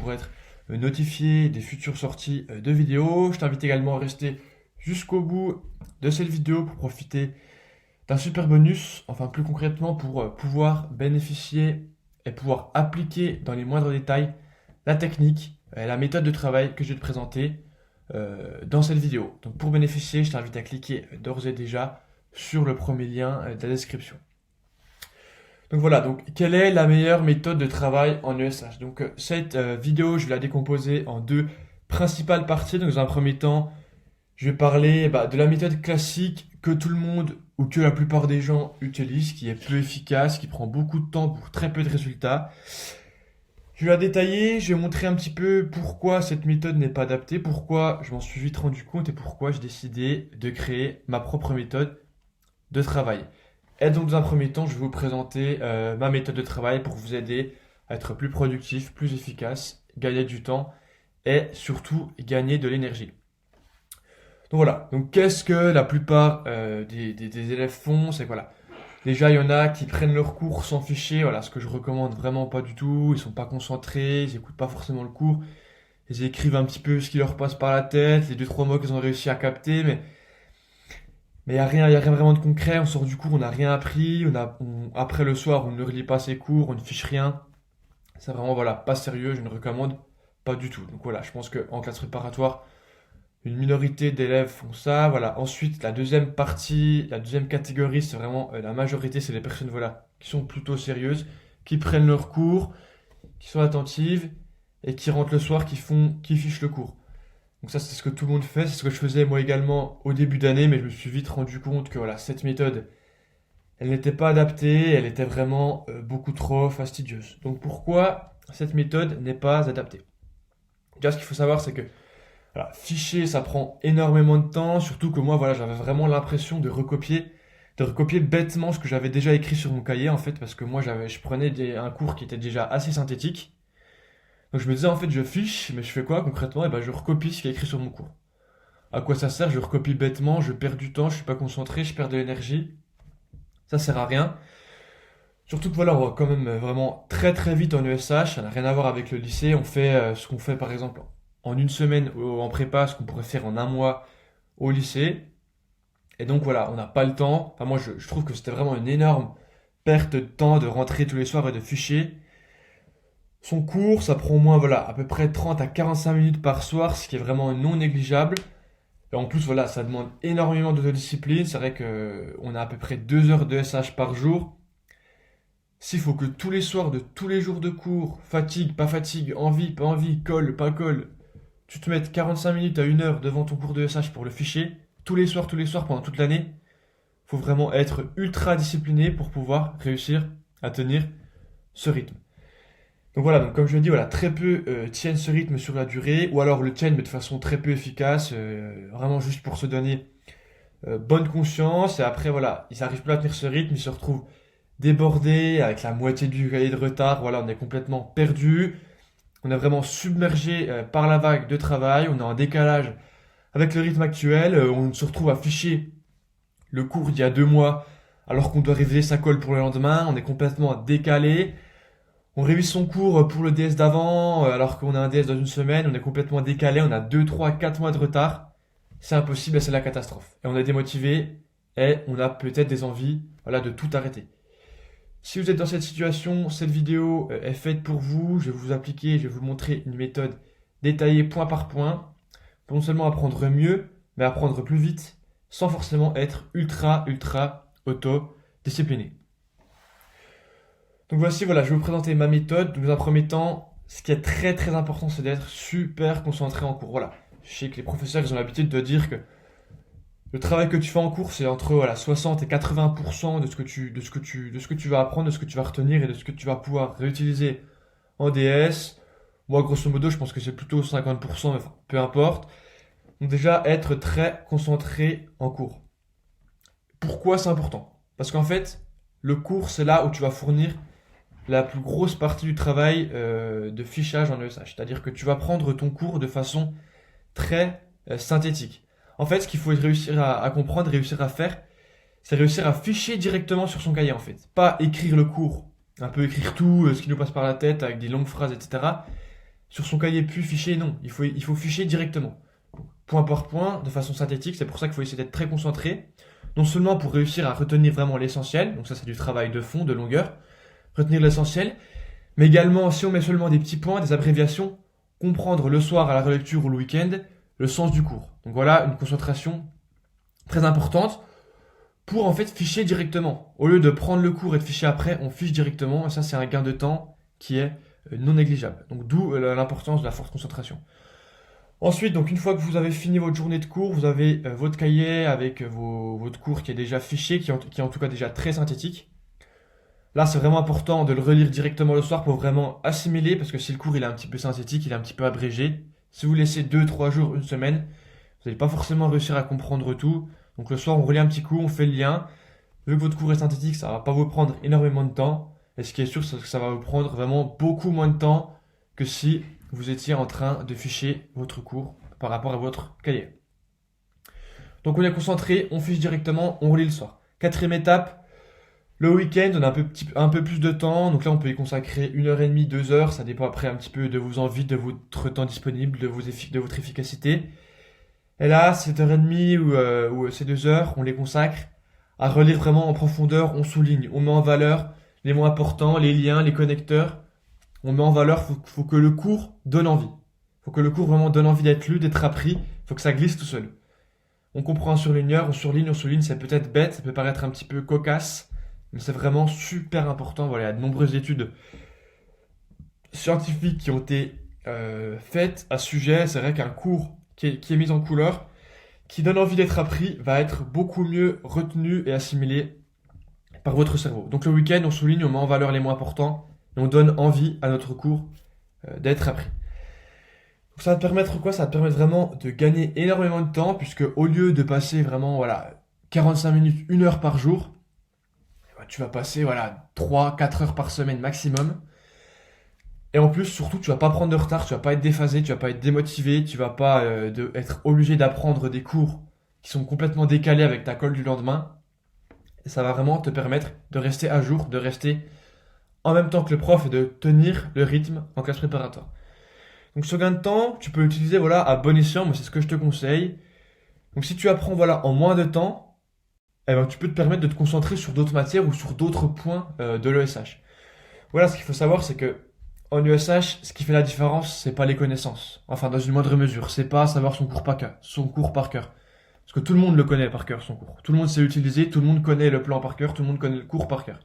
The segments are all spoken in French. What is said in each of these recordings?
pour être notifié des futures sorties de vidéos. Je t'invite également à rester jusqu'au bout de cette vidéo pour profiter d'un super bonus, enfin plus concrètement pour pouvoir bénéficier et pouvoir appliquer dans les moindres détails la technique et la méthode de travail que je vais te présenter dans cette vidéo. Donc pour bénéficier, je t'invite à cliquer d'ores et déjà sur le premier lien de la description. Donc voilà, donc quelle est la meilleure méthode de travail en ESH? Donc cette vidéo, je vais la décomposer en deux principales parties. Donc dans un premier temps, je vais parler de la méthode classique que tout le monde ou que la plupart des gens utilisent, qui est peu efficace, qui prend beaucoup de temps pour très peu de résultats. Je vais la détailler, je vais montrer un petit peu pourquoi cette méthode n'est pas adaptée, pourquoi je m'en suis vite rendu compte et pourquoi j'ai décidé de créer ma propre méthode de travail. Et donc dans un premier temps, je vais vous présenter ma méthode de travail pour vous aider à être plus productif, plus efficace, gagner du temps et surtout gagner de l'énergie. Donc voilà, donc qu'est-ce que la plupart des élèves font? C'est que voilà, déjà il y en a qui prennent leur cours sans fichier, voilà, ce que je recommande vraiment pas du tout, ils sont pas concentrés, ils écoutent pas forcément le cours, ils écrivent un petit peu ce qui leur passe par la tête, les deux trois mots qu'ils ont réussi à capter, mais il y a rien vraiment de concret, on sort du cours, on n'a rien appris, après le soir on ne relit pas ses cours, on ne fiche rien, c'est vraiment voilà, pas sérieux, je ne recommande pas du tout. Donc voilà, je pense qu'en classe préparatoire, une minorité d'élèves font ça. Voilà. Ensuite, la deuxième partie, la deuxième catégorie, c'est vraiment la majorité, c'est les personnes voilà, qui sont plutôt sérieuses, qui prennent leur cours, qui sont attentives et qui rentrent le soir, qui fichent le cours. Donc ça, c'est ce que tout le monde fait, c'est ce que je faisais moi également au début d'année, mais je me suis vite rendu compte que voilà, cette méthode, elle n'était pas adaptée, elle était vraiment beaucoup trop fastidieuse. Donc pourquoi cette méthode n'est pas adaptée? Déjà, ce qu'il faut savoir, c'est que voilà, fichier, ça prend énormément de temps, surtout que moi, voilà, j'avais vraiment l'impression de recopier bêtement ce que j'avais déjà écrit sur mon cahier, en fait, parce que moi, je prenais un cours qui était déjà assez synthétique. Donc je me disais, en fait, je fiche, mais je fais quoi concrètement? Je recopie ce qui est écrit sur mon cours. À quoi ça sert? Je recopie bêtement, je perds du temps, je suis pas concentré, je perds de l'énergie. Ça sert à rien. Surtout que voilà, on va quand même vraiment très très vite en ESH, ça n'a rien à voir avec le lycée. On fait ce qu'on fait par exemple en une semaine en prépa, ce qu'on pourrait faire en un mois au lycée. Et donc voilà, on n'a pas le temps. Enfin, moi je trouve que c'était vraiment une énorme perte de temps de rentrer tous les soirs et de ficher. Son cours, ça prend au moins voilà, à peu près 30 à 45 minutes par soir, ce qui est vraiment non négligeable. Et en plus, voilà, ça demande énormément d'autodiscipline. C'est vrai qu'on a à peu près 2 heures de SH par jour. S'il faut que tous les soirs de tous les jours de cours, fatigue, pas fatigue, envie, pas envie, colle, pas colle, tu te mettes 45 minutes à 1 heure devant ton cours de SH pour le fichier, tous les soirs pendant toute l'année, faut vraiment être ultra discipliné pour pouvoir réussir à tenir ce rythme. Donc voilà, donc comme je l'ai dit, voilà, très peu tiennent ce rythme sur la durée, ou alors le tiennent mais de façon très peu efficace, vraiment juste pour se donner bonne conscience, et après voilà, ils n'arrivent plus à tenir ce rythme, ils se retrouvent débordés, avec la moitié du cahier de retard, voilà, on est complètement perdu, on est vraiment submergé par la vague de travail, on est en décalage avec le rythme actuel, on se retrouve à ficher le cours d'il y a 2 mois alors qu'on doit réviser sa colle pour le lendemain, on est complètement décalé, on révise son cours pour le DS d'avant alors qu'on a un DS dans une semaine, on est complètement décalé, on a 2, 3, 4 mois de retard, c'est impossible et c'est la catastrophe. Et on est démotivé et on a peut-être des envies voilà, de tout arrêter. Si vous êtes dans cette situation, cette vidéo est faite pour vous. Je vais vous appliquer, je vais vous montrer une méthode détaillée point par point pour non seulement apprendre mieux, mais apprendre plus vite sans forcément être ultra auto-discipliné. Donc voici, voilà, je vais vous présenter ma méthode. Donc, dans un premier temps, ce qui est très très important, c'est d'être super concentré en cours. Voilà, je sais que les professeurs ils ont l'habitude de dire que le travail que tu fais en cours, c'est entre voilà, 60 et 80% de ce que tu vas apprendre, de ce que tu vas retenir et de ce que tu vas pouvoir réutiliser en DS. Moi, grosso modo, je pense que c'est plutôt 50%, mais enfin, peu importe. Donc déjà, être très concentré en cours. Pourquoi c'est important? Parce qu'en fait, le cours, c'est là où tu vas fournir la plus grosse partie du travail de fichage en ESH. C'est-à-dire que tu vas prendre ton cours de façon très synthétique. En fait, ce qu'il faut réussir à comprendre, réussir à faire, c'est réussir à ficher directement sur son cahier, en fait. Pas écrire le cours, un peu écrire tout, ce qui nous passe par la tête, avec des longues phrases, etc. sur son cahier puis ficher, non. Il faut ficher directement. Point par point, de façon synthétique. C'est pour ça qu'il faut essayer d'être très concentré. Non seulement pour réussir à retenir vraiment l'essentiel, donc ça c'est du travail de fond, de longueur, retenir l'essentiel, mais également si on met seulement des petits points, des abréviations, comprendre le soir à la relecture ou le week-end le sens du cours. Donc voilà une concentration très importante pour en fait ficher directement. Au lieu de prendre le cours et de ficher après, on fiche directement et ça c'est un gain de temps qui est non négligeable. Donc d'où l'importance de la forte concentration. Ensuite, donc une fois que vous avez fini votre journée de cours, vous avez votre cahier avec votre cours qui est déjà fiché, qui est en tout cas déjà très synthétique. Là, c'est vraiment important de le relire directement le soir pour vraiment assimiler, parce que si le cours il est un petit peu synthétique, il est un petit peu abrégé, si vous laissez 2, 3 jours, une semaine, vous n'allez pas forcément réussir à comprendre tout. Donc le soir, on relit un petit coup, on fait le lien. Vu que votre cours est synthétique, ça va pas vous prendre énormément de temps. Et ce qui est sûr, c'est que ça va vous prendre vraiment beaucoup moins de temps que si vous étiez en train de ficher votre cours par rapport à votre cahier. Donc on est concentré, on fiche directement, on relit le soir. Quatrième étape, le week-end, on a un peu plus de temps. Donc là, on peut y consacrer 1h30, 2 heures. Ça dépend après un petit peu de vos envies, de votre temps disponible, de votre efficacité. Et là, cette heure et demie ou ces 2 heures, on les consacre à relire vraiment en profondeur. On souligne, on met en valeur les mots importants, les liens, les connecteurs. On met en valeur, faut que le cours donne envie. Faut que le cours vraiment donne envie d'être lu, d'être appris. Faut que ça glisse tout seul. On comprend un surligneur, on surligne, on souligne. C'est peut-être bête, ça peut paraître un petit peu cocasse, mais c'est vraiment super important. Voilà, il y a de nombreuses études scientifiques qui ont été faites à ce sujet. C'est vrai qu'un cours qui est mis en couleur, qui donne envie d'être appris, va être beaucoup mieux retenu et assimilé par votre cerveau. Donc le week-end, on souligne, on met en valeur les mots importants et on donne envie à notre cours d'être appris. Donc ça va te permettre quoi? Ça va te permettre vraiment de gagner énormément de temps, puisque au lieu de passer vraiment 45 minutes, 1 heure par jour, tu vas passer 3, 4 heures par semaine maximum. Et en plus, surtout, tu vas pas prendre de retard, tu vas pas être déphasé, tu vas pas être démotivé, tu vas pas être obligé d'apprendre des cours qui sont complètement décalés avec ta colle du lendemain. Et ça va vraiment te permettre de rester à jour, de rester en même temps que le prof et de tenir le rythme en classe préparatoire. Donc ce gain de temps, tu peux l'utiliser à bon escient, moi c'est ce que je te conseille. Donc si tu apprends en moins de temps, eh ben, tu peux te permettre de te concentrer sur d'autres matières ou sur d'autres points de l'ESH. Voilà, ce qu'il faut savoir, c'est que en USH, ce qui fait la différence, c'est pas les connaissances. Enfin, dans une moindre mesure, c'est pas savoir son cours par cœur. Parce que tout le monde le connaît par cœur, son cours. Tout le monde sait l'utiliser, tout le monde connaît le plan par cœur, tout le monde connaît le cours par cœur.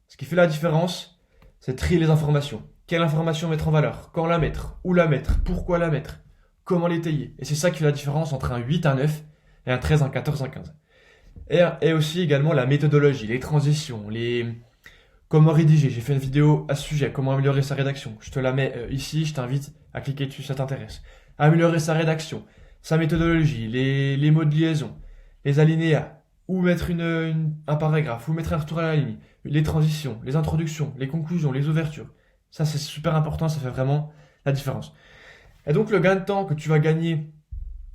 Ce qui fait la différence, c'est trier les informations. Quelle information mettre en valeur? Quand la mettre? Où la mettre? Pourquoi la mettre? Comment l'étayer? Et c'est ça qui fait la différence entre un 8, un 9 et un 13, un 14, un 15. Et aussi également la méthodologie, les transitions, comment rédiger. J'ai fait une vidéo à ce sujet, comment améliorer sa rédaction. Je te la mets ici, je t'invite à cliquer dessus si ça t'intéresse. Améliorer sa rédaction, sa méthodologie, les mots de liaison, les alinéas, où mettre un paragraphe, où mettre un retour à la ligne, les transitions, les introductions, les conclusions, les ouvertures. Ça, c'est super important, ça fait vraiment la différence. Et donc, le gain de temps que tu vas gagner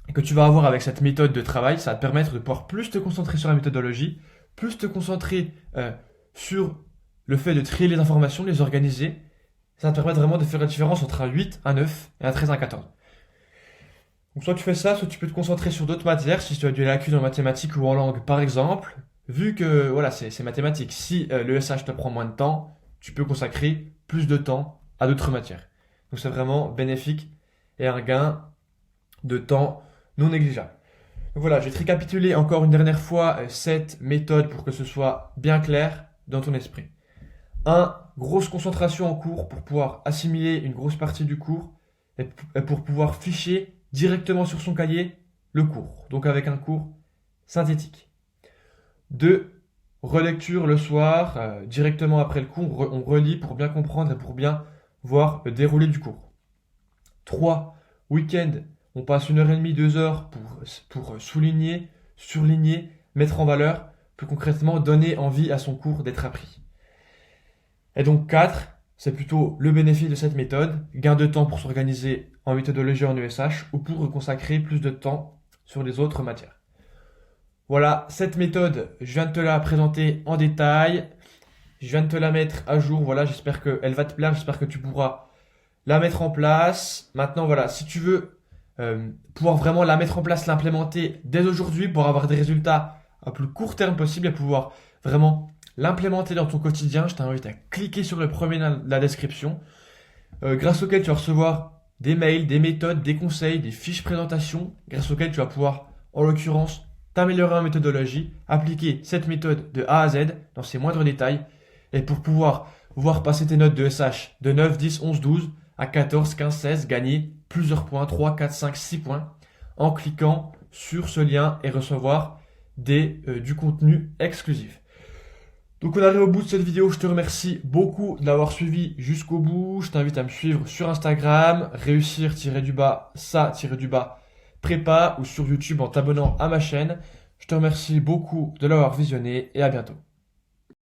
et que tu vas avoir avec cette méthode de travail, ça va te permettre de pouvoir plus te concentrer sur la méthodologie, plus te concentrer sur le fait de trier les informations, les organiser. Ça va te permettre vraiment de faire la différence entre un 8, un 9 et un 13, un 14. Donc, soit tu fais ça, soit tu peux te concentrer sur d'autres matières, si tu as des lacunes en mathématiques ou en langue, par exemple. Vu que, c'est mathématique. Si le SH te prend moins de temps, tu peux consacrer plus de temps à d'autres matières. Donc, c'est vraiment bénéfique et un gain de temps non négligeable. Donc voilà, je vais te récapituler encore une dernière fois cette méthode pour que ce soit bien clair dans ton esprit. 1. Grosse concentration en cours pour pouvoir assimiler une grosse partie du cours et pour pouvoir ficher directement sur son cahier le cours, donc avec un cours synthétique. 2. Relecture le soir, directement après le cours, on relit pour bien comprendre et pour bien voir le déroulé du cours. 3. Week-end, on passe 1h30, 2 heures pour souligner, surligner, mettre en valeur, plus concrètement donner envie à son cours d'être appris. Et donc 4, c'est plutôt le bénéfice de cette méthode, gain de temps pour s'organiser en méthodologie en ESH ou pour consacrer plus de temps sur les autres matières. Voilà, cette méthode, je viens de te la présenter en détail, je viens de te la mettre à jour, voilà, j'espère qu'elle va te plaire, j'espère que tu pourras la mettre en place. Maintenant, voilà, si tu veux pouvoir vraiment la mettre en place, l'implémenter dès aujourd'hui pour avoir des résultats à plus court terme possible et pouvoir vraiment l'implémenter dans ton quotidien, je t'invite à cliquer sur le premier lien de la description, grâce auquel tu vas recevoir des mails, des méthodes, des conseils, des fiches présentation, grâce auxquelles tu vas pouvoir, en l'occurrence, t'améliorer en méthodologie, appliquer cette méthode de A à Z dans ses moindres détails, et pour pouvoir voir passer tes notes de SH de 9, 10, 11, 12 à 14, 15, 16, gagner plusieurs points, 3, 4, 5, 6 points, en cliquant sur ce lien et recevoir du contenu exclusif. Donc on arrive au bout de cette vidéo, je te remercie beaucoup de l'avoir suivi jusqu'au bout. Je t'invite à me suivre sur Instagram, réussir-du-bas, ça-du-bas, prépa, ou sur YouTube en t'abonnant à ma chaîne. Je te remercie beaucoup de l'avoir visionné et à bientôt.